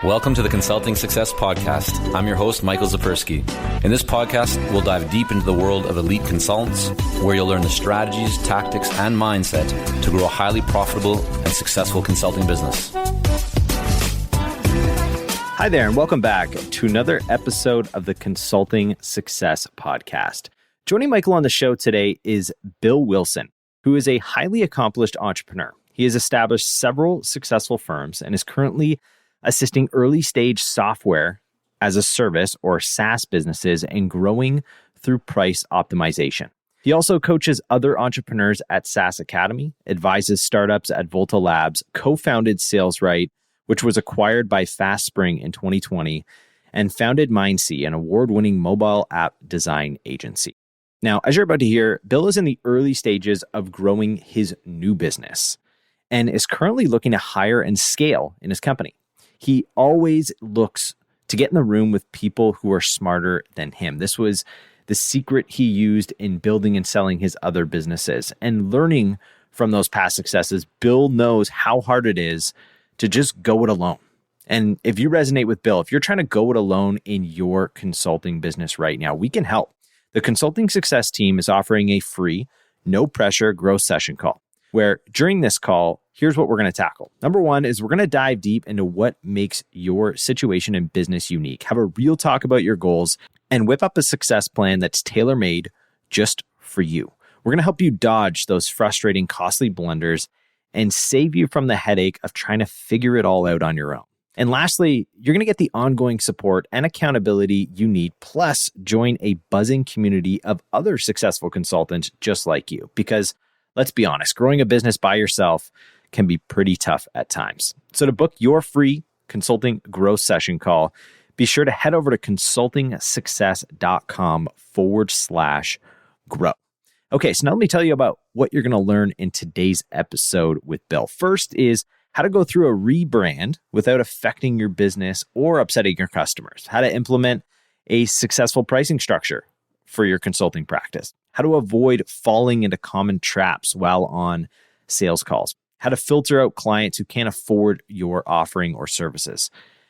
Welcome to the Consulting Success Podcast. I'm your host, Michael Zapersky. In this podcast, we'll dive deep into the world of elite consultants, where you'll learn the strategies, tactics, and mindset to grow a highly profitable and successful consulting business. Hi there, and welcome back to another episode of the Consulting Success Podcast. Joining Michael on the show today is Bill Wilson, who is a highly accomplished entrepreneur. He has established several successful firms and is currently assisting early-stage software as a service or SaaS businesses and growing through price optimization. He also coaches other entrepreneurs at SaaS Academy, advises startups at Volta Labs, co-founded SalesRight, which was acquired by FastSpring in 2020, and founded Mindsea, an award-winning mobile app design agency. Now, as you're about to hear, Bill is in the early stages of growing his new business and is currently looking to hire and scale in his company. He always looks to get in the room with people who are smarter than him. This was the secret he used in building and selling his other businesses. And learning from those past successes, Bill knows how hard it is to just go it alone. And if you resonate with Bill, if you're trying to go it alone in your consulting business right now, we can help. The Consulting Success team is offering a free, no pressure growth session call, where during this call, here's what we're going to tackle. Number one is we're going to dive deep into what makes your situation and business unique, have a real talk about your goals, and whip up a success plan that's tailor-made just for you. We're going to help you dodge those frustrating, costly blunders and save you from the headache of trying to figure it all out on your own. And lastly, you're going to get the ongoing support and accountability you need, plus join a buzzing community of other successful consultants just like you. Because let's be honest, growing a business by yourself can be pretty tough at times. So to book your free consulting growth session call, be sure to head over to consultingsuccess.com/grow. Okay, so now let me tell you about what you're going to learn in today's episode with Bill. First is how to go through a rebrand without affecting your business or upsetting your customers, how to implement a successful pricing structure for your consulting practice, how to avoid falling into common traps while on sales calls, how to filter out clients who can't afford your offering or services,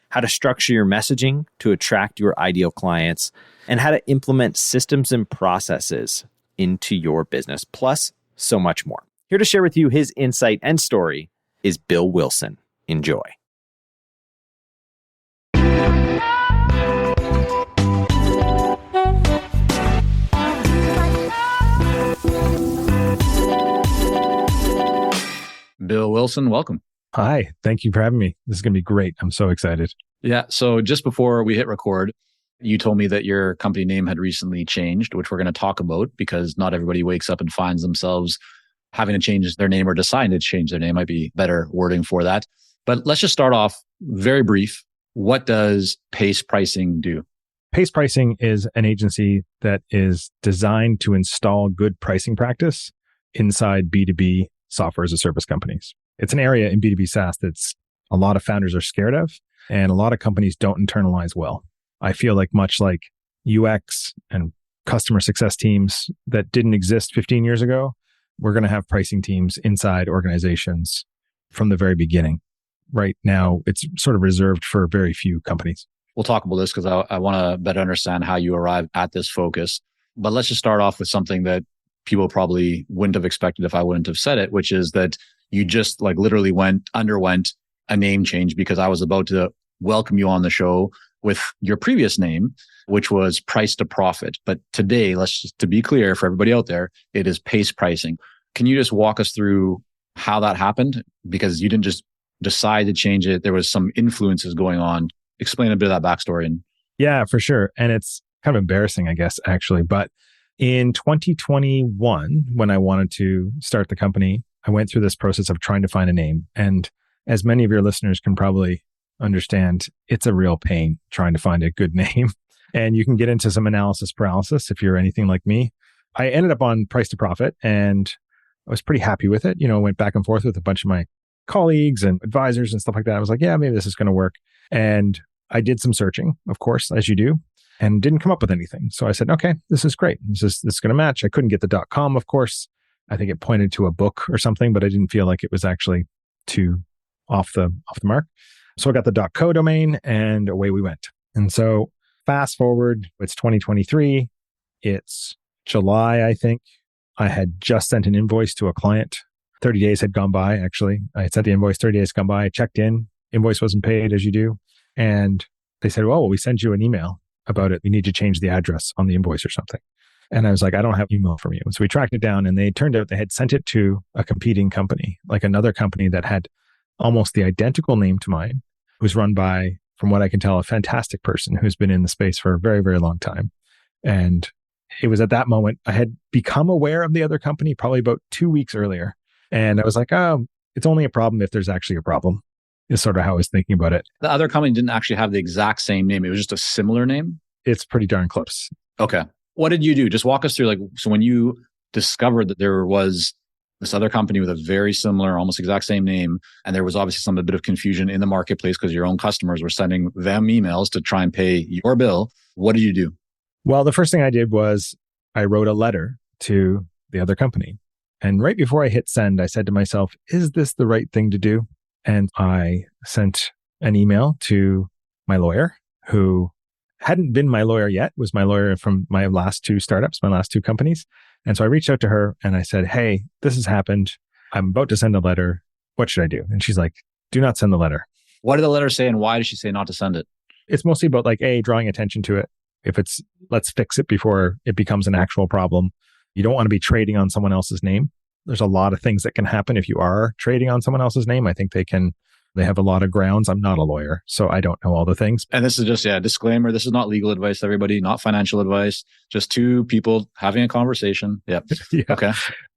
how to structure your messaging to attract your ideal clients, and how to implement systems and processes into your business, plus so much more. Here to share with you his insight and story is Bill Wilson. Enjoy. Bill Wilson, welcome. Hi, thank you for having me. This is going to be great. I'm so excited. Yeah. So just before we hit record, you told me that your company name had recently changed, which we're going to talk about because not everybody wakes up and finds themselves having to change their name or deciding to change their name. Might be better wording for that. But let's just start off very brief. What does Pace Pricing do? Pace Pricing is an agency that is designed to install good pricing practice inside B2B software as a service companies. It's an area in B2B SaaS that's a lot of founders are scared of, and a lot of companies don't internalize well. I feel like much like UX and customer success teams that didn't exist 15 years ago, we're going to have pricing teams inside organizations from the very beginning. Right now, it's sort of reserved for very few companies. We'll talk about this because I want to better understand how you arrived at this focus. But let's just start off with something that people probably wouldn't have expected if I wouldn't have said it, which is that you just literally underwent a name change, because I was about to welcome you on the show with your previous name, which was Price to Profit. But today, to be clear for everybody out there, it is Pace Pricing. Can you just walk us through how that happened? Because you didn't just decide to change it. There was some influences going on. Explain a bit of that backstory. Yeah, for sure. And it's kind of embarrassing, I guess, actually. But in 2021, when I wanted to start the company, I went through this process of trying to find a name. And as many of your listeners can probably understand, it's a real pain trying to find a good name. And you can get into some analysis paralysis if you're anything like me. I ended up on Price to Profit and I was pretty happy with it. Went back and forth with a bunch of my colleagues and advisors and stuff like that. I was like, yeah, maybe this is going to work. And I did some searching, of course, as you do, and didn't come up with anything. So I said, okay, this is great. This is going to match. I couldn't get the .com, of course. I think it pointed to a book or something, but I didn't feel like it was actually too off the mark. So I got the .co domain and away we went. And so fast forward, it's 2023. It's July, I think. I had just sent an invoice to a client. 30 days had gone by, actually. I had sent the invoice, 30 days gone by. I checked in. Invoice wasn't paid, as you do. And they said, well, we sent you an email about it. We need to change the address on the invoice or something. And I was like, I don't have email from you. So we tracked it down, and they turned out they had sent it to a competing company, like another company that had almost the identical name to mine. It was run by, from what I can tell, a fantastic person who's been in the space for a very, very long time. And it was at that moment I had become aware of the other company probably about 2 weeks earlier. And I was like, oh, it's only a problem if there's actually a problem, is sort of how I was thinking about it. The other company didn't actually have the exact same name. It was just a similar name? It's pretty darn close. Okay. What did you do? Just walk us through, like, so when you discovered that there was this other company with a very similar, almost exact same name, and there was obviously a bit of confusion in the marketplace because your own customers were sending them emails to try and pay your bill. What did you do? Well, the first thing I did was I wrote a letter to the other company. And right before I hit send, I said to myself, is this the right thing to do? And I sent an email to my lawyer, who hadn't been my lawyer yet, was my lawyer from my last two startups, my last two companies. And so I reached out to her and I said, hey, this has happened. I'm about to send a letter. What should I do? And she's like, do not send the letter. What did the letter say, and why did she say not to send it? It's mostly about drawing attention to it. If it's, let's fix it before it becomes an actual problem. You don't want to be trading on someone else's name. There's a lot of things that can happen if you are trading on someone else's name. I think they have a lot of grounds. I'm not a lawyer, so I don't know all the things. And this is just, disclaimer. This is not legal advice, everybody, not financial advice, just two people having a conversation. Yep. Yeah. Okay.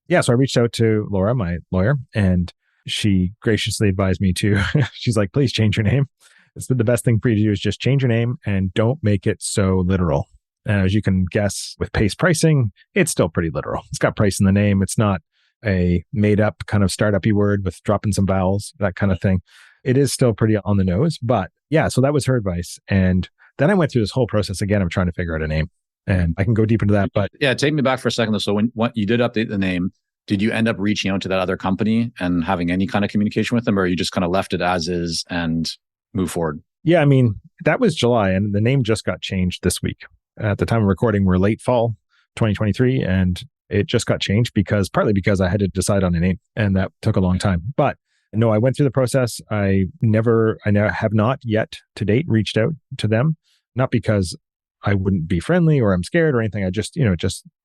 Yeah. So I reached out to Laura, my lawyer, and she graciously advised me to, she's like, please change your name. It's the best thing for you to do is just change your name and don't make it so literal. And as you can guess, with Pace Pricing, it's still pretty literal. It's got price in the name. It's not a made up kind of startup-y word with dropping some vowels, that kind of thing. It is still pretty on the nose, but yeah, so that was her advice. And then I went through this whole process again of trying to figure out a name, and I can go deep into that, but yeah, take me back for a second though. So when you did update the name, did you end up reaching out to that other company and having any kind of communication with them, or you just kind of left it as is and move forward? Yeah, I mean, that was July and the name just got changed this week. At the time of recording, we're late fall 2023, and it just got changed partly because I had to decide on a name, and that took a long time. But no, I went through the process. I have not yet to date reached out to them, not because I wouldn't be friendly or I'm scared or anything. I just,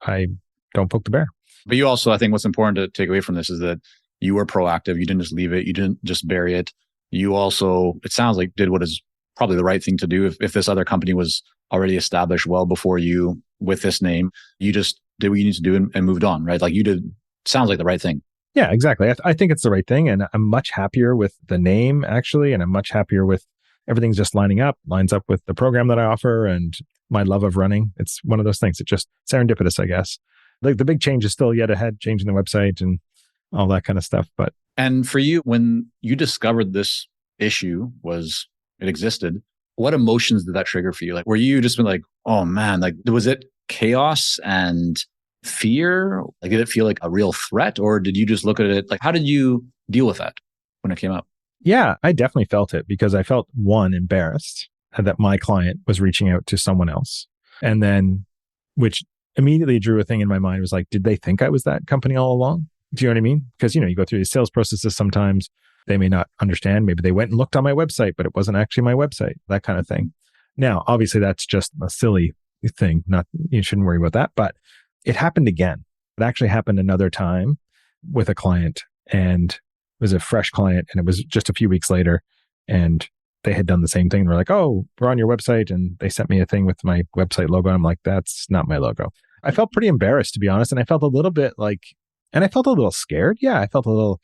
I don't poke the bear. But you also, I think what's important to take away from this is that you were proactive. You didn't just leave it. You didn't just bury it. You also, it sounds like, did what is probably the right thing to do. If this other company was already established well before you with this name, you just did what you need to do and moved on, right? Like you did, sounds like the right thing. Yeah, exactly. I think it's the right thing. And I'm much happier with the name, actually. And I'm much happier with everything's just lines up with the program that I offer and my love of running. It's one of those things. It's just serendipitous, I guess. Like the big change is still yet ahead, changing the website and all that kind of stuff. And for you, when you discovered this issue it existed, what emotions did that trigger for you? Like, were you just been like, oh man, like, was it chaos and fear? Like, did it feel like a real threat, or did you just look at it? Like, how did you deal with that when it came up? Yeah, I definitely felt it because I felt, one, embarrassed that my client was reaching out to someone else. And then, which immediately drew a thing in my mind, was like, did they think I was that company all along? Do you know what I mean? Because, you go through these sales processes sometimes. They may not understand. Maybe they went and looked on my website, but it wasn't actually my website, that kind of thing. Now, obviously, that's just a silly thing. You shouldn't worry about that. But it happened again. It actually happened another time with a client, and it was a fresh client, and it was just a few weeks later, and they had done the same thing. They're like, oh, we're on your website. And they sent me a thing with my website logo. I'm like, that's not my logo. I felt pretty embarrassed, to be honest. And I felt a little bit and I felt a little scared. Yeah, I felt a little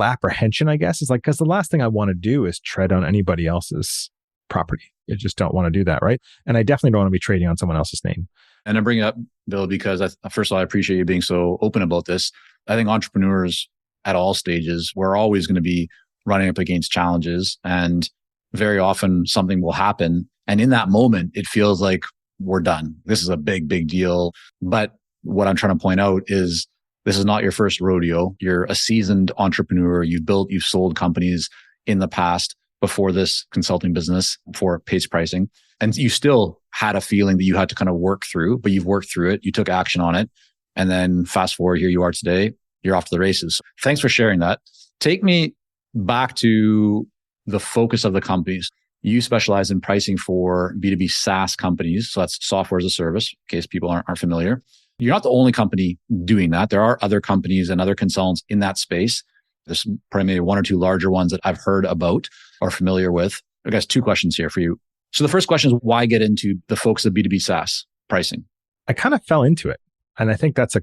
apprehension, I guess. It's like, because the last thing I want to do is tread on anybody else's property. You just don't want to do that, right? And I definitely don't want to be trading on someone else's name. And I bring it up, Bill, because first of all, I appreciate you being so open about this. I think entrepreneurs at all stages, we're always going to be running up against challenges, and very often something will happen. And in that moment, it feels like we're done. This is a big, big deal. But what I'm trying to point out is this is not your first rodeo. You're a seasoned entrepreneur. You've sold companies in the past. before this consulting business for pace pricing. And you still had a feeling that you had to kind of work through, but you've worked through it. You took action on it. And then fast forward, here you are today, you're off to the races. Thanks for sharing that. Take me back to the focus of the companies. You specialize in pricing for B2B SaaS companies. So that's software as a service, in case people aren't familiar. You're not the only company doing that. There are other companies and other consultants in that space. There's probably maybe one or two larger ones that I've heard about or familiar with. I guess two questions here for you. So the first question is, why get into the focus of B2B SaaS pricing? I kind of fell into it. And I think that's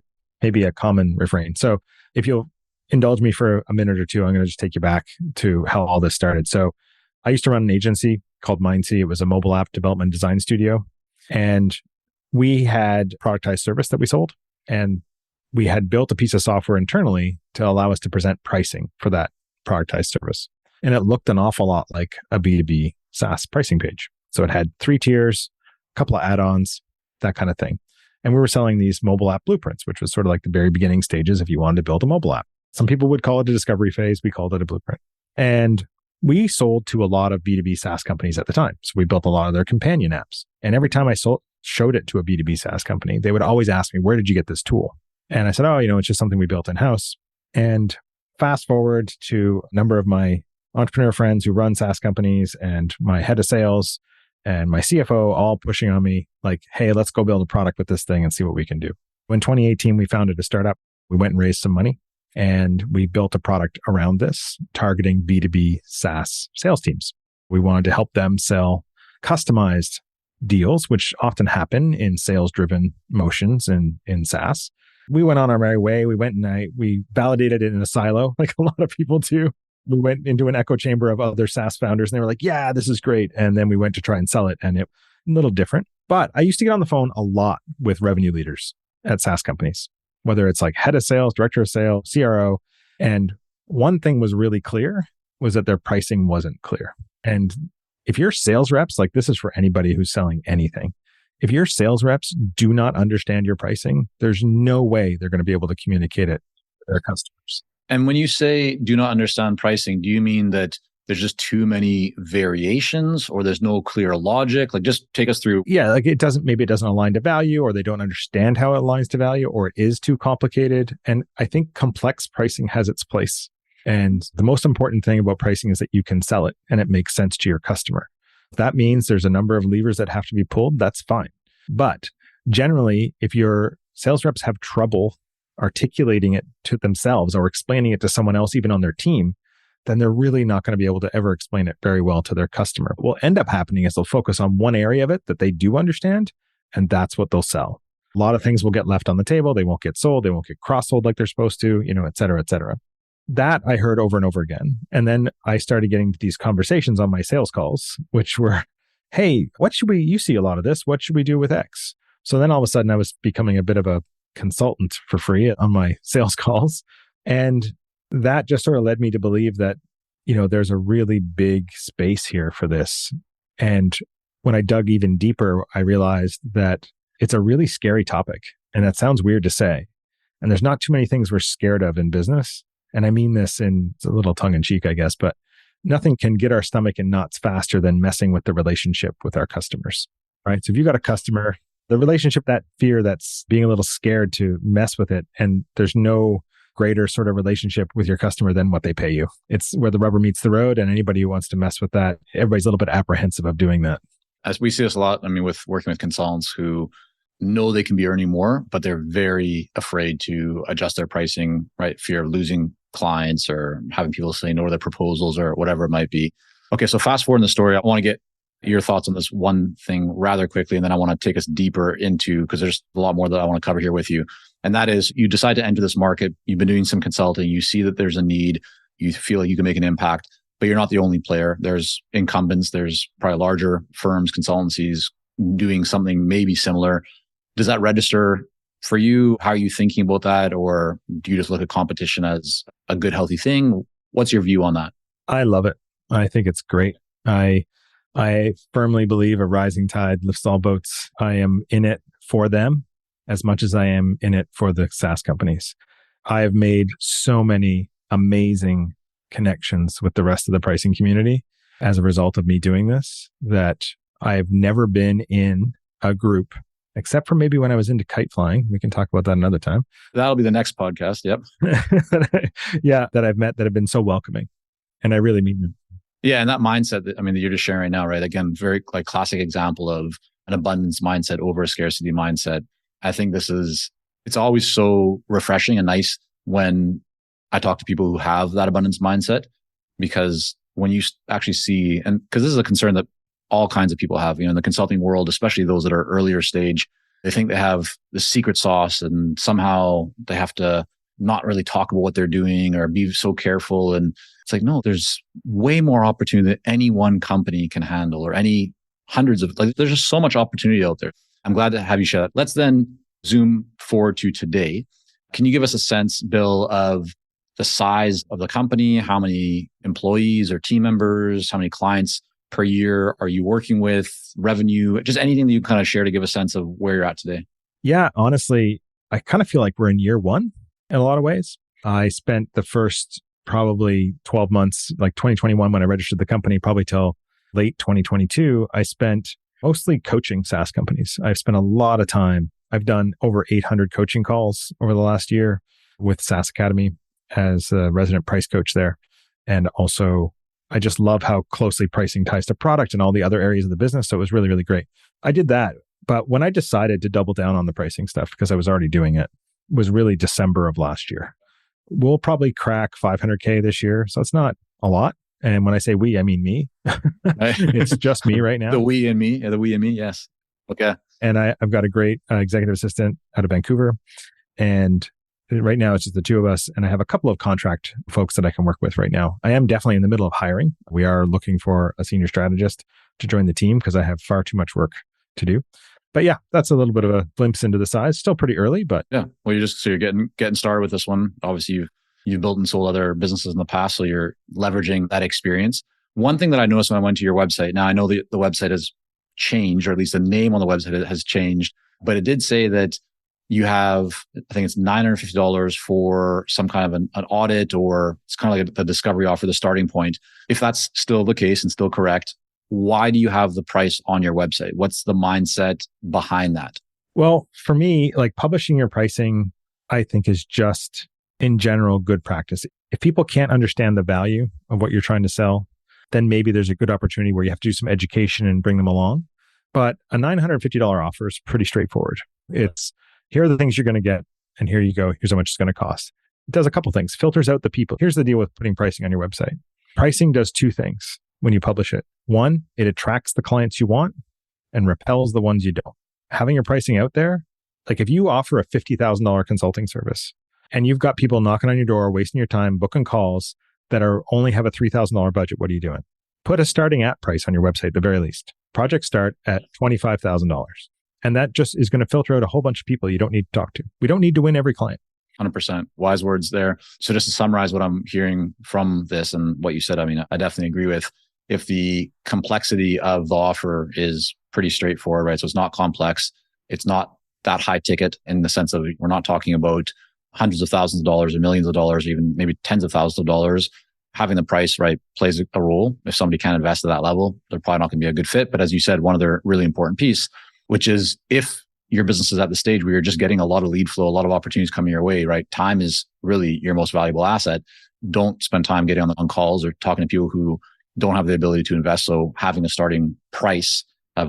maybe a common refrain. So if you'll indulge me for a minute or two, I'm going to just take you back to how all this started. So I used to run an agency called Mindsea. It was a mobile app development design studio. And we had productized service that we sold. And we had built a piece of software internally to allow us to present pricing for that productized service. And it looked an awful lot like a B2B SaaS pricing page. So it had 3 tiers, a couple of add-ons, that kind of thing. And we were selling these mobile app blueprints, which was sort of like the very beginning stages if you wanted to build a mobile app. Some people would call it a discovery phase. We called it a blueprint. And we sold to a lot of B2B SaaS companies at the time. So we built a lot of their companion apps. And every time I showed it to a B2B SaaS company, they would always ask me, where did you get this tool? And I said, it's just something we built in-house. And fast forward to a number of my entrepreneur friends who run SaaS companies and my head of sales and my CFO all pushing on me like, hey, let's go build a product with this thing and see what we can do. In 2018, we founded a startup. We went and raised some money and we built a product around this, targeting B2B SaaS sales teams. We wanted to help them sell customized deals, which often happen in sales-driven motions in SaaS. We went on our merry way. We went and we validated it in a silo, like a lot of people do. We went into an echo chamber of other SaaS founders and they were like, yeah, this is great. And then we went to try and sell it and it a little different. But I used to get on the phone a lot with revenue leaders at SaaS companies, whether it's like head of sales, director of sales, CRO. And one thing was really clear was that their pricing wasn't clear. And if your sales reps, like this is for anybody who's selling anything, if your sales reps do not understand your pricing, there's no way they're going to be able to communicate it to their customers. And when you say do not understand pricing, do you mean that there's just too many variations or there's no clear logic? Like just take us through. Yeah, like maybe it doesn't align to value or they don't understand how it aligns to value or it is too complicated. And I think complex pricing has its place. And the most important thing about pricing is that you can sell it and it makes sense to your customer. If that means there's a number of levers that have to be pulled, that's fine. But generally, if your sales reps have trouble articulating it to themselves or explaining it to someone else, even on their team, then they're really not going to be able to ever explain it very well to their customer. What will end up happening is they'll focus on one area of it that they do understand, and that's what they'll sell. A lot of things will get left on the table. They won't get sold. They won't get cross-sold like they're supposed to, et cetera, et cetera. That I heard over and over again. And then I started getting these conversations on my sales calls, which were, hey, you see a lot of this. What should we do with X? So then all of a sudden I was becoming a bit of a consultant for free on my sales calls. And that just sort of led me to believe that, there's a really big space here for this. And when I dug even deeper, I realized that it's a really scary topic. And that sounds weird to say. And there's not too many things we're scared of in business. And I mean this it's a little tongue in cheek, I guess, but nothing can get our stomach in knots faster than messing with the relationship with our customers, right? So if you got a customer, the relationship, that fear, that's being a little scared to mess with it. And there's no greater sort of relationship with your customer than what they pay you. It's where the rubber meets the road. And anybody who wants to mess with that, everybody's a little bit apprehensive of doing that. As we see this a lot, with working with consultants who know they can be earning more, but they're very afraid to adjust their pricing, right? Fear of losing clients or having people say no to their proposals or whatever it might be. Okay, so fast forward in the story, I want to get your thoughts on this one thing rather quickly, and then I want to take us deeper into, because there's a lot more that I want to cover here with you. And that is, you decide to enter this market, you've been doing some consulting, you see that there's a need, you feel like you can make an impact, but you're not the only player. There's incumbents, there's probably larger firms, consultancies doing something maybe similar. Does that register for you? How are you thinking about that? Or do you just look at competition as a good, healthy thing? What's your view on that? I love it. I think it's great. I firmly believe a rising tide lifts all boats. I am in it for them as much as I am in it for the SaaS companies. I have made so many amazing connections with the rest of the pricing community. as a result of me doing this, that I've never been in a group, except for maybe when I was into kite flying. We can talk about that another time. That'll be the next podcast. Yep. That I've met that have been so welcoming. And I really mean them. Yeah. And that mindset that you're just sharing right now, right? Again, very like classic example of an abundance mindset over a scarcity mindset. I think it's always so refreshing and nice when I talk to people who have that abundance mindset, because when you actually see, and because this is a concern that all kinds of people have, in the consulting world, especially those that are earlier stage, they think they have the secret sauce and somehow they have to not really talk about what they're doing or be so careful. And it's like, no, there's way more opportunity that any one company can handle, or any hundreds of, there's just so much opportunity out there. I'm glad to have you share that. Let's then zoom forward to today. Can you give us a sense, Bill, of the size of the company? How many employees or team members? How many clients per year are you working with? Revenue? Just anything that you kind of share to give a sense of where you're at today. Yeah, honestly, I kind of feel like we're in year one in a lot of ways. I spent the first probably 12 months, like 2021 when I registered the company, probably till late 2022, I spent mostly coaching SaaS companies. I've spent a lot of time. I've done over 800 coaching calls over the last year with SaaS Academy as a resident price coach there. And also, I just love how closely pricing ties to product and all the other areas of the business. So it was really, really great. I did that. But when I decided to double down on the pricing stuff, because I was already doing it, was really December of last year. We'll probably crack 500K this year. So it's not a lot. And when I say we, I mean me. It's just me right now. The we and me. Yeah, the we and me. Yes. Okay. And I've got a great executive assistant out of Vancouver. And right now it's just the two of us. And I have a couple of contract folks that I can work with right now. I am definitely in the middle of hiring. We are looking for a senior strategist to join the team because I have far too much work to do. But yeah, that's a little bit of a glimpse into the size. Still pretty early, but yeah. Well, you're getting started with this one. Obviously, you've built and sold other businesses in the past, so you're leveraging that experience. One thing that I noticed when I went to your website, now I know the website has changed, or at least the name on the website has changed, but it did say that you have, I think it's $950 for some kind of an audit, or it's kind of like a discovery offer, the starting point. If that's still the case and still correct, why do you have the price on your website? What's the mindset behind that? Well, for me, like publishing your pricing, I think is just in general good practice. If people can't understand the value of what you're trying to sell, then maybe there's a good opportunity where you have to do some education and bring them along. But a $950 offer is pretty straightforward. It's, here are the things you're going to get, and here you go. Here's how much it's going to cost. It does a couple things, filters out the people. Here's the deal with putting pricing on your website. Pricing does two things when you publish it. One, it attracts the clients you want and repels the ones you don't. Having your pricing out there, like if you offer a $50,000 consulting service and you've got people knocking on your door, wasting your time, booking calls that only have a $3,000 budget, what are you doing? Put a starting at price on your website at the very least. Projects start at $25,000. And that just is going to filter out a whole bunch of people you don't need to talk to. We don't need to win every client. 100%. Wise words there. So just to summarize what I'm hearing from this and what you said, I definitely agree with. If the complexity of the offer is pretty straightforward, right? So it's not complex. It's not that high ticket in the sense of we're not talking about hundreds of thousands of dollars or millions of dollars, or even maybe tens of thousands of dollars. Having the price right plays a role. If somebody can't invest at that level, they're probably not going to be a good fit. But as you said, one other really important piece, which is if your business is at the stage where you're just getting a lot of lead flow, a lot of opportunities coming your way, right? Time is really your most valuable asset. Don't spend time getting on calls or talking to people who don't have the ability to invest. So having a starting price of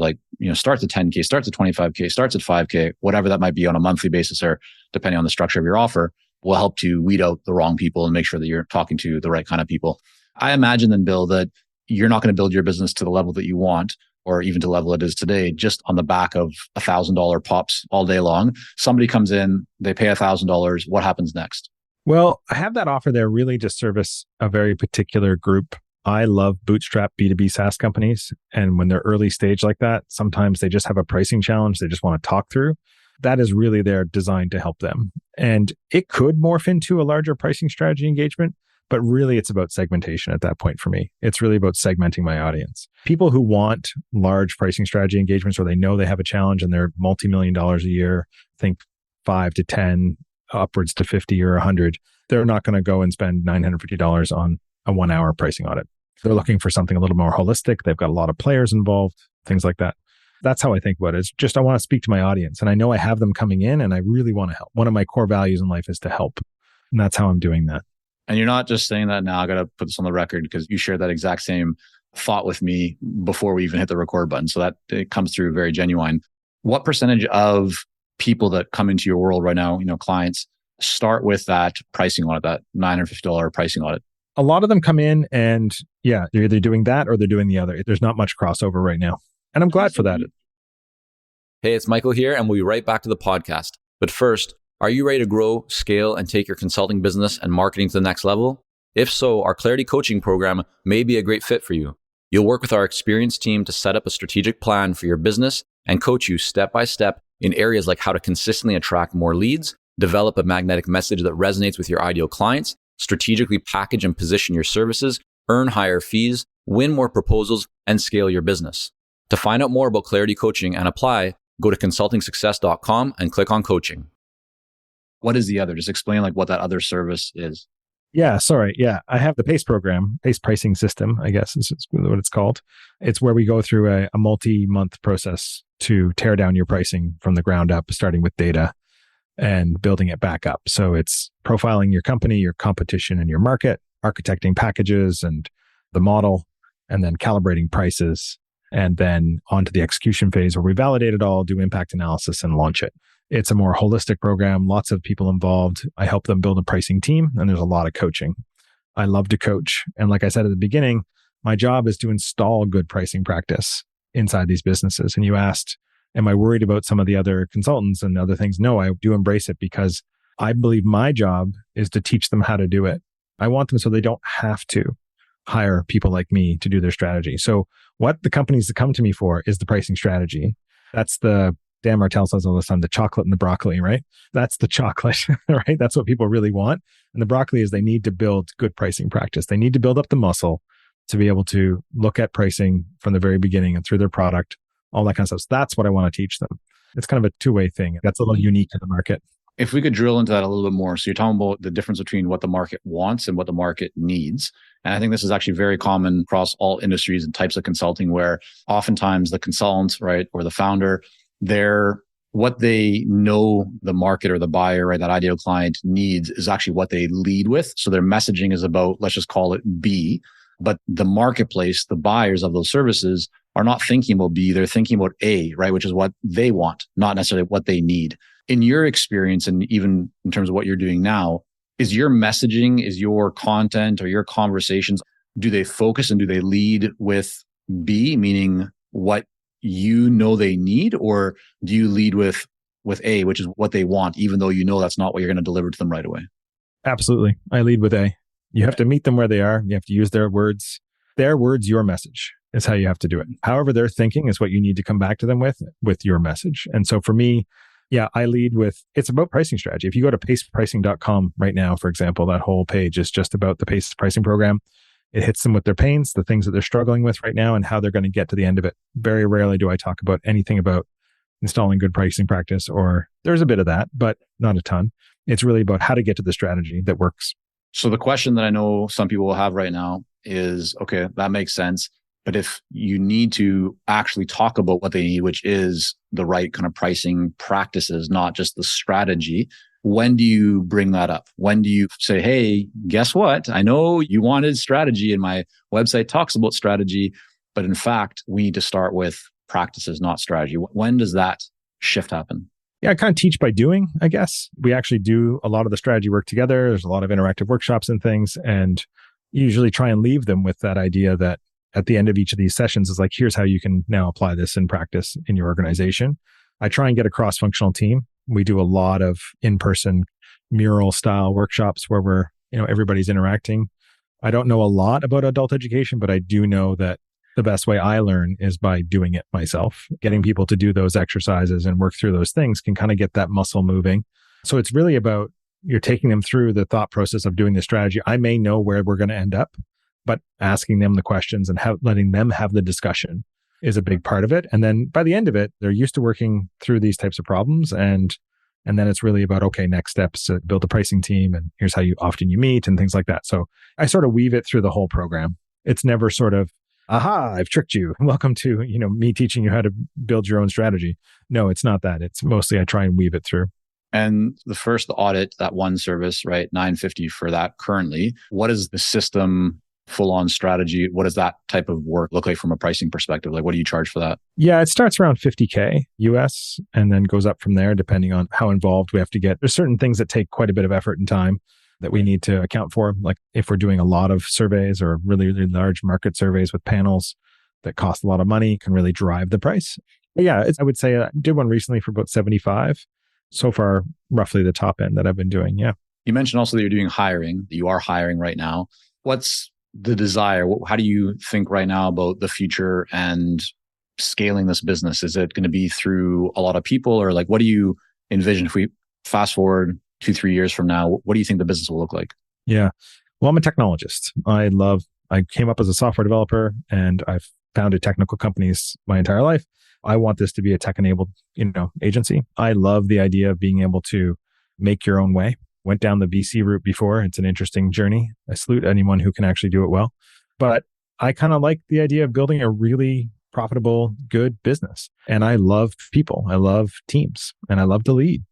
starts at 10K, starts at 25K, starts at 5K, whatever that might be on a monthly basis, or depending on the structure of your offer, will help to weed out the wrong people and make sure that you're talking to the right kind of people. I imagine then, Bill, that you're not going to build your business to the level that you want, or even to the level it is today, just on the back of $1,000 pops all day long. Somebody comes in, they pay $1,000. What happens next? Well, I have that offer there really to service a very particular group. I love bootstrap B2B SaaS companies. And when they're early stage like that, sometimes they just have a pricing challenge they just want to talk through. That is really there designed to help them. And it could morph into a larger pricing strategy engagement, but really it's about segmentation at that point for me. It's really about segmenting my audience. People who want large pricing strategy engagements where they know they have a challenge and they're multi-million dollars a year, think 5 to 10, upwards to 50 or 100, they're not going to go and spend $950 on a 1-hour pricing audit. They're looking for something a little more holistic. They've got a lot of players involved, things like that. That's how I think about it. It's just I want to speak to my audience, and I know I have them coming in and I really want to help. One of my core values in life is to help. And that's how I'm doing that. And you're not just saying that now. I got to put this on the record because you shared that exact same thought with me before we even hit the record button. So that it comes through very genuine. What percentage of people that come into your world right now, clients, start with that pricing audit, that $950 pricing audit? A lot of them come in and they're either doing that or they're doing the other. There's not much crossover right now. And I'm glad for that. Hey, it's Michael here, and we'll be right back to the podcast. But first, are you ready to grow, scale, and take your consulting business and marketing to the next level? If so, our Clarity Coaching program may be a great fit for you. You'll work with our experienced team to set up a strategic plan for your business and coach you step by step in areas like how to consistently attract more leads, develop a magnetic message that resonates with your ideal clients, strategically package and position your services, earn higher fees, win more proposals, and scale your business. To find out more about Clarity Coaching and apply, go to consultingsuccess.com and click on coaching. What is the other? Just explain what that other service is. Yeah, sorry. Yeah, I have the PACE program, PACE pricing system, I guess is what it's called. It's where we go through a multi-month process to tear down your pricing from the ground up, starting with data and building it back up. So it's profiling your company, your competition, and your market, architecting packages and the model, and then calibrating prices, and then on to the execution phase where we validate it all, do impact analysis, and launch it. It's a more holistic program, lots of people involved. I help them build a pricing team, and there's a lot of coaching. I love to coach. And like I said at the beginning, my job is to install good pricing practice inside these businesses. And you asked, am I worried about some of the other consultants and other things? No, I do embrace it because I believe my job is to teach them how to do it. I want them so they don't have to hire people like me to do their strategy. So what the companies that come to me for is the pricing strategy. That's the Dan Martell says all the time, the chocolate and the broccoli, right? That's the chocolate, right? That's what people really want. And the broccoli is they need to build good pricing practice. They need to build up the muscle to be able to look at pricing from the very beginning and through their product, all that kind of stuff. So that's what I want to teach them. It's kind of a two-way thing. That's a little unique to the market. If we could drill into that a little bit more. So you're talking about the difference between what the market wants and what the market needs. And I think this is actually very common across all industries and types of consulting, where oftentimes the consultant, right, or the founder, what they know the market or the buyer, right, that ideal client needs is actually what they lead with. So their messaging is about, let's just call it B, but the marketplace, the buyers of those services are not thinking about B, they're thinking about A, right, which is what they want, not necessarily what they need. In your experience, and even in terms of what you're doing now, is your messaging, is your content or your conversations, do they focus and do they lead with B, meaning what you know they need, or do you lead with A, which is what they want, even though you know that's not what you're going to deliver to them right away? Absolutely. I lead with A. You have to meet them where they are. You have to use their words. Their words, your message is how you have to do it. However they're thinking is what you need to come back to them with your message. And so for me, I lead with, it's about pricing strategy. If you go to pacepricing.com right now, for example, that whole page is just about the PACE pricing program. It hits them with their pains, the things that they're struggling with right now, and how they're going to get to the end of it. Very rarely do I talk about anything about installing good pricing practice, or there's a bit of that, but not a ton. It's really about how to get to the strategy that works. So the question that I know some people will have right now is, okay, that makes sense. But if you need to actually talk about what they need, which is the right kind of pricing practices, not just the strategy, when do you bring that up? When do you say, hey, guess what? I know you wanted strategy and my website talks about strategy, but in fact, we need to start with practices, not strategy. When does that shift happen? Yeah, I kind of teach by doing, I guess. We actually do a lot of the strategy work together. There's a lot of interactive workshops and things, and usually try and leave them with that idea that at the end of each of these sessions is like, here's how you can now apply this in practice in your organization. I try and get a cross-functional team. We do a lot of in-person mural style workshops where everybody's interacting. I don't know a lot about adult education, but I do know that the best way I learn is by doing it myself. Getting people to do those exercises and work through those things can kind of get that muscle moving. So it's really about, you're taking them through the thought process of doing the strategy. I may know where we're going to end up, but asking them the questions and letting them have the discussion is a big part of it. And then by the end of it, they're used to working through these types of problems. And then it's really about, okay, next steps to build a pricing team. And here's how often you meet and things like that. So I sort of weave it through the whole program. It's never sort of, aha, I've tricked you. Welcome to, me teaching you how to build your own strategy. No, it's not that. It's mostly I try and weave it through. And the first audit, that one service, right? $950 for that currently. What is the system full-on strategy? What does that type of work look like from a pricing perspective? Like, what do you charge for that? Yeah, it starts around $50K US and then goes up from there depending on how involved we have to get. There's certain things that take quite a bit of effort and time that we need to account for. Like if we're doing a lot of surveys or really, really large market surveys with panels that cost a lot of money, can really drive the price. But yeah, I would say I did one recently for about 75. So far, roughly the top end that I've been doing. Yeah. You mentioned also that you're doing hiring. You are hiring right now. What's the desire? How do you think right now about the future and scaling this business? Is it going to be through a lot of people, or like, what do you envision if we fast forward 2-3 years from now? What do you think the business will look like? Yeah. Well, I'm a technologist. I came up as a software developer and I've founded technical companies my entire life. I want this to be a tech-enabled, agency. I love the idea of being able to make your own way. Went down the VC route before. It's an interesting journey. I salute anyone who can actually do it well. But I kind of like the idea of building a really profitable, good business. And I love people. I love teams and I love to lead.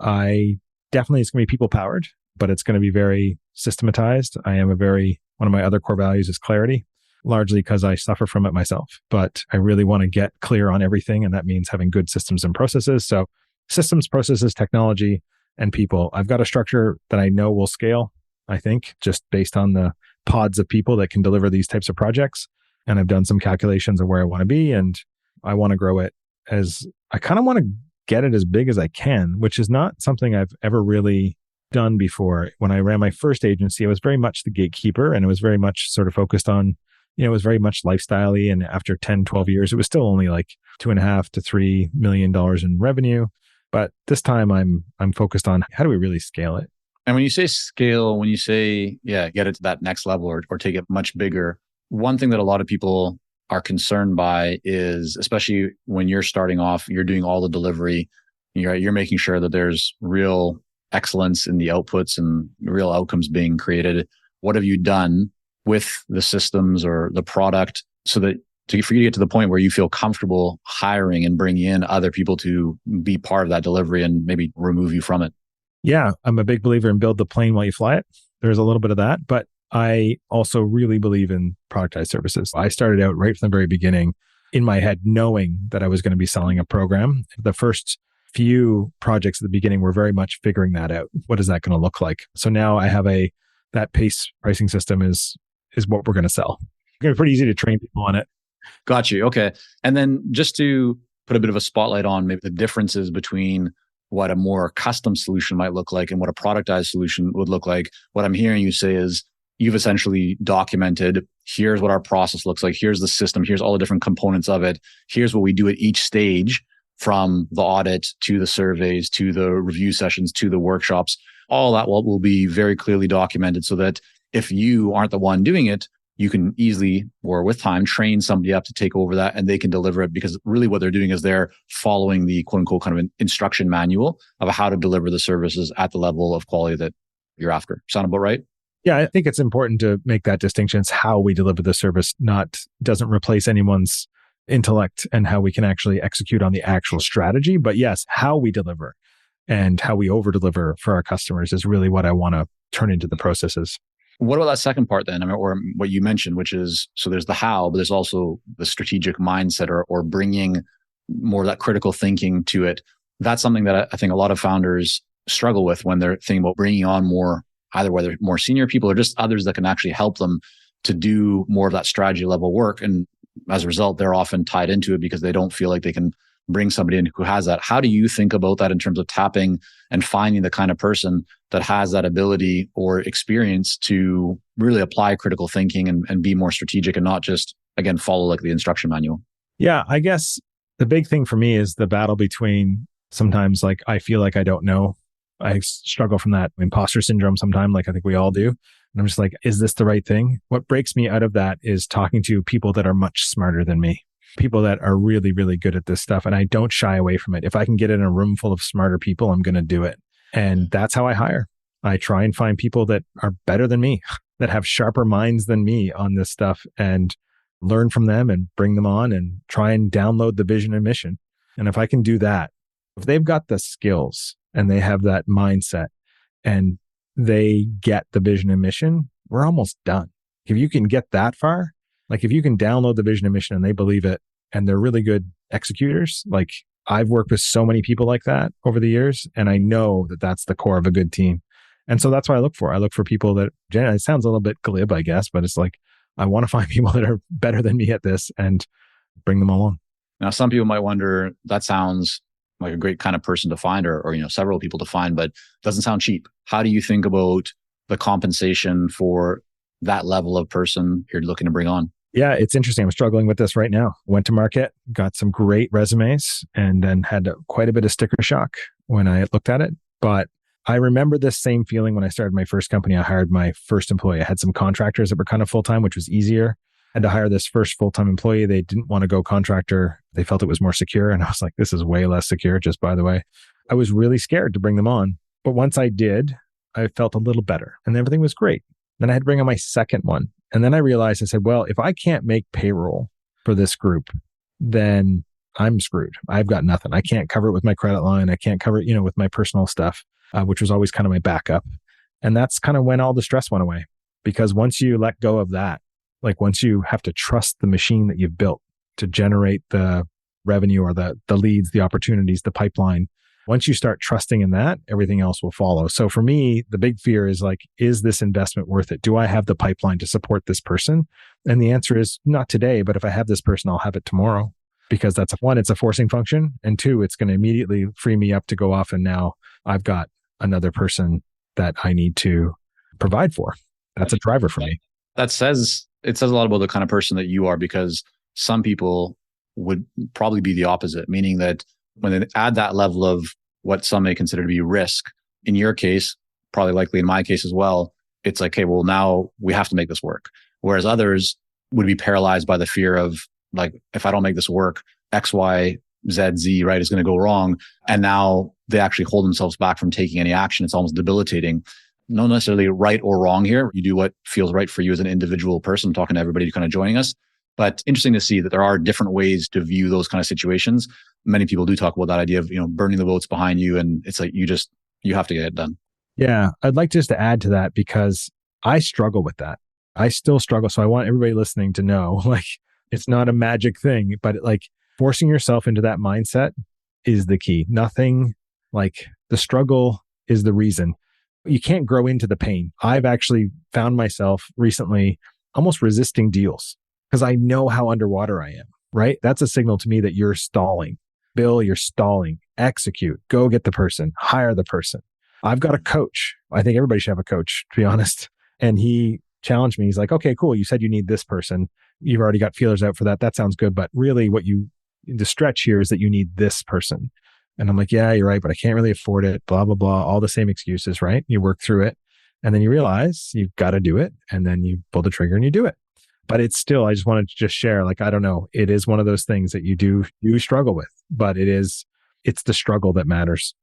Definitely it's going to be people powered, but it's going to be very systematized. One of my other core values is clarity, largely because I suffer from it myself, but I really want to get clear on everything. And that means having good systems and processes. So systems, processes, technology, and people. I've got a structure that I know will scale, I think, just based on the pods of people that can deliver these types of projects. And I've done some calculations of where I want to be, and I want to grow it I kind of want to get it as big as I can, which is not something I've ever really done before. When I ran my first agency, I was very much the gatekeeper, and it was very much sort of focused on, it was very much lifestyle-y. And after 10, 12 years, it was still only like $2.5 to $3 million in revenue. But this time I'm focused on how do we really scale it? And when you say scale, when you say, get it to that next level or take it much bigger, one thing that a lot of people are concerned by is, especially when you're starting off, you're doing all the delivery, you're making sure that there's real excellence in the outputs and real outcomes being created. What have you done with the systems or the product so that for you to get to the point where you feel comfortable hiring and bringing in other people to be part of that delivery and maybe remove you from it? Yeah, I'm a big believer in build the plane while you fly it. There's a little bit of that, but I also really believe in productized services. I started out right from the very beginning in my head, knowing that I was going to be selling a program. The first few projects at the beginning were very much figuring that out. What is that going to look like? So now I have that PACE pricing system is what we're going to sell. It's going to be pretty easy to train people on it. Got you. Okay. And then just to put a bit of a spotlight on maybe the differences between what a more custom solution might look like and what a productized solution would look like. What I'm hearing you say is you've essentially documented, here's what our process looks like. Here's the system. Here's all the different components of it. Here's what we do at each stage, from the audit to the surveys, to the review sessions, to the workshops. All that will be very clearly documented so that if you aren't the one doing it, you can easily, or with time, train somebody up to take over that and they can deliver it, because really what they're doing is they're following the quote unquote kind of an instruction manual of how to deliver the services at the level of quality that you're after. Sound about right? Yeah, I think it's important to make that distinction. It's how we deliver the service, doesn't replace anyone's intellect and how we can actually execute on the actual strategy. But yes, how we deliver and how we over deliver for our customers is really what I want to turn into the processes. What about that second part then? Or what you mentioned, which is, so there's the how, but there's also the strategic mindset or bringing more of that critical thinking to it. That's something that I think a lot of founders struggle with when they're thinking about bringing on more, either whether more senior people or just others that can actually help them to do more of that strategy level work. And as a result, they're often tied into it because they don't feel like they can bring somebody in who has that. How do you think about that in terms of tapping and finding the kind of person that has that ability or experience to really apply critical thinking and be more strategic and not just, again, follow like the instruction manual? Yeah, I guess the big thing for me is the battle between sometimes like I feel like I don't know. I struggle from that imposter syndrome sometimes, like I think we all do. And I'm just like, is this the right thing? What breaks me out of that is talking to people that are much smarter than me. People that are really, really good at this stuff. And I don't shy away from it. If I can get in a room full of smarter people, I'm going to do it. And that's how I hire. I try and find people that are better than me. that have sharper minds than me on this stuff and learn from them and bring them on and try and download the vision and mission. And if I can do that, if they've got the skills and they have that mindset and they get the vision and mission, we're almost done. If you can get that far, like if you can download the vision and mission and they believe it and they're really good executors, like I've worked with so many people like that over the years, and I know that that's the core of a good team. And so that's what I look for. I look for people that, it sounds a little bit glib, I guess, but it's like, I want to find people that are better than me at this and bring them along. Now, some people might wonder, that sounds like a great kind of person to find, or several people to find, but doesn't sound cheap. How do you think about the compensation for that level of person you're looking to bring on? Yeah, it's interesting. I'm struggling with this right now. Went to market, got some great resumes, and then had quite a bit of sticker shock when I looked at it. But I remember this same feeling when I started my first company. I hired my first employee. I had some contractors that were kind of full-time, which was easier. I had to hire this first full-time employee. They didn't want to go contractor. They felt it was more secure. And I was like, this is way less secure, just by the way. I was really scared to bring them on. But once I did, I felt a little better and everything was great. Then I had to bring on my second one. And then I realized, I said, well, if I can't make payroll for this group, then I'm screwed. I've got nothing. I can't cover it with my credit line. I can't cover it, with my personal stuff, which was always kind of my backup. And that's kind of when all the stress went away. Because once you let go of that, like once you have to trust the machine that you've built to generate the revenue or the leads, the opportunities, the pipeline, once you start trusting in that, everything else will follow. So for me, the big fear is like, is this investment worth it? Do I have the pipeline to support this person? And the answer is not today, but if I have this person, I'll have it tomorrow. Because that's one, it's a forcing function. And two, it's going to immediately free me up to go off. And now I've got another person that I need to provide for. That's a driver for me. It says a lot about the kind of person that you are, because some people would probably be the opposite, meaning that when they add that level of what some may consider to be risk, in your case, probably likely in my case as well, it's like, okay, well, now we have to make this work. Whereas others would be paralyzed by the fear of like, if I don't make this work, X, Y, Z, Z, right, is going to go wrong. And now they actually hold themselves back from taking any action. It's almost debilitating. Not necessarily right or wrong here. You do what feels right for you as an individual person. I'm talking to everybody kind of joining us. But interesting to see that there are different ways to view those kind of situations. Many people do talk about that idea of, burning the boats behind you. And it's like, you have to get it done. Yeah. I'd like just to add to that because I struggle with that. I still struggle. So I want everybody listening to know, like, it's not a magic thing, but like forcing yourself into that mindset is the key. Nothing like the struggle is the reason. You can't grow into the pain. I've actually found myself recently almost resisting deals because I know how underwater I am, right? That's a signal to me that you're stalling. Bill, you're stalling. Execute. Go get the person. Hire the person. I've got a coach. I think everybody should have a coach, to be honest. And he challenged me. He's like, okay, cool. You said you need this person. You've already got feelers out for that. That sounds good. But really the stretch here is that you need this person. And I'm like, yeah, you're right, but I can't really afford it. Blah, blah, blah. All the same excuses, right? You work through it and then you realize you've got to do it. And then you pull the trigger and you do it. But it's still, I just wanted to just share, like, I don't know. It is one of those things that you struggle with, but it's the struggle that matters.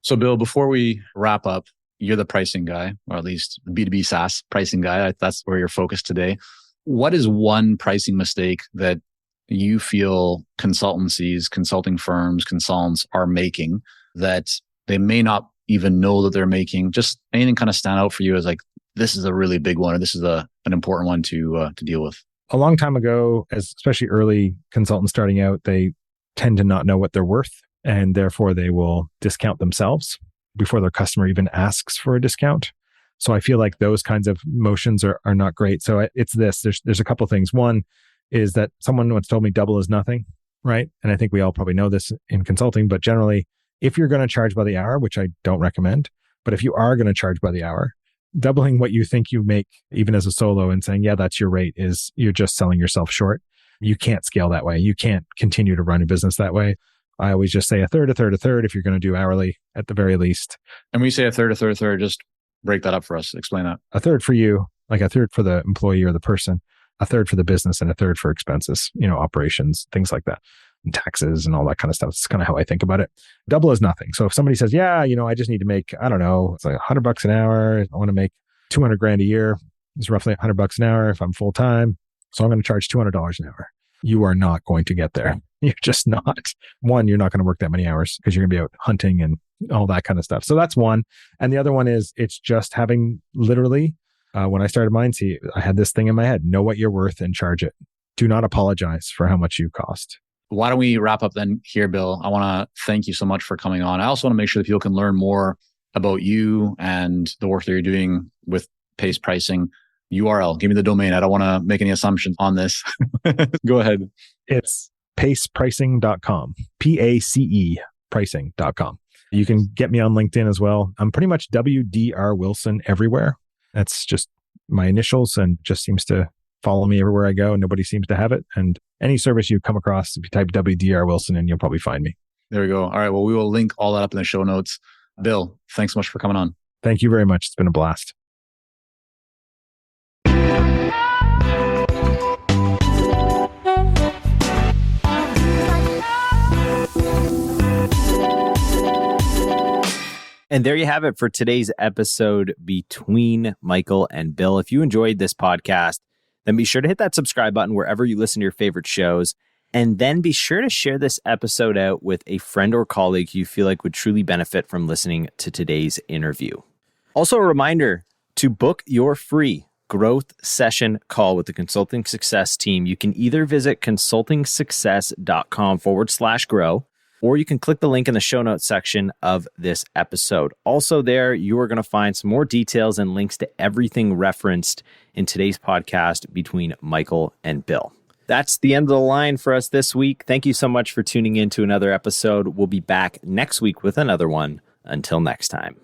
So Bill, before we wrap up, you're the pricing guy, or at least B2B SaaS pricing guy. That's where you're focused today. What is one pricing mistake that you feel consultancies, consulting firms, consultants are making that they may not even know that they're making? Just anything kind of stand out for you as like, this is a really big one, or this is an important one to deal with? A long time ago, especially early consultants starting out, they tend to not know what they're worth, and therefore they will discount themselves before their customer even asks for a discount. So I feel like those kinds of motions are not great. So it's this. There's a couple of things. One is that someone once told me double is nothing, right? And I think we all probably know this in consulting, but generally, if you're going to charge by the hour, which I don't recommend, but if you are going to charge by the hour, doubling what you think you make, even as a solo, and saying, yeah, that's your rate, is you're just selling yourself short. You can't scale that way. You can't continue to run a business that way. I always just say a third if you're going to do hourly at the very least. And when you say a third, just break that up for us. Explain that. A third for you, like a third for the employee or the person, a third for the business, and a third for expenses, operations, things like that, and taxes and all that kind of stuff. It's kind of how I think about it. Double is nothing. So if somebody says, yeah, I just need to make, I don't know, it's like $100 an hour. I want to make 200 grand a year. is roughly $100 an hour if I'm full time. So I'm going to charge $200 an hour. You are not going to get there. You're just not. One, you're not going to work that many hours because you're going to be out hunting and all that kind of stuff. So that's one. And the other one is it's just having literally, when I started Mindseat, I had this thing in my head, know what you're worth and charge it. Do not apologize for how much you cost. Why don't we wrap up then here, Bill? I want to thank you so much for coming on. I also want to make sure that people can learn more about you and the work that you're doing with Pace Pricing. URL, give me the domain. I don't want to make any assumptions on this. Go ahead. It's pacepricing.com, PACE pricing.com. You can get me on LinkedIn as well. I'm pretty much WDR Wilson everywhere. That's just my initials and just seems to follow me everywhere I go and nobody seems to have it. And any service you come across, if you type WDR Wilson in, you'll probably find me. There we go. All right. Well, we will link all that up in the show notes. Bill, thanks so much for coming on. Thank you very much. It's been a blast. And there you have it for today's episode between Michael and Bill. If you enjoyed this podcast, then be sure to hit that subscribe button wherever you listen to your favorite shows. And then be sure to share this episode out with a friend or colleague you feel like would truly benefit from listening to today's interview. Also, a reminder to book your free growth session call with the Consulting Success team. You can either visit consultingsuccess.com/grow, or you can click the link in the show notes section of this episode. Also there, you are going to find some more details and links to everything referenced in today's podcast between Michael and Bill. That's the end of the line for us this week. Thank you so much for tuning in to another episode. We'll be back next week with another one. Until next time.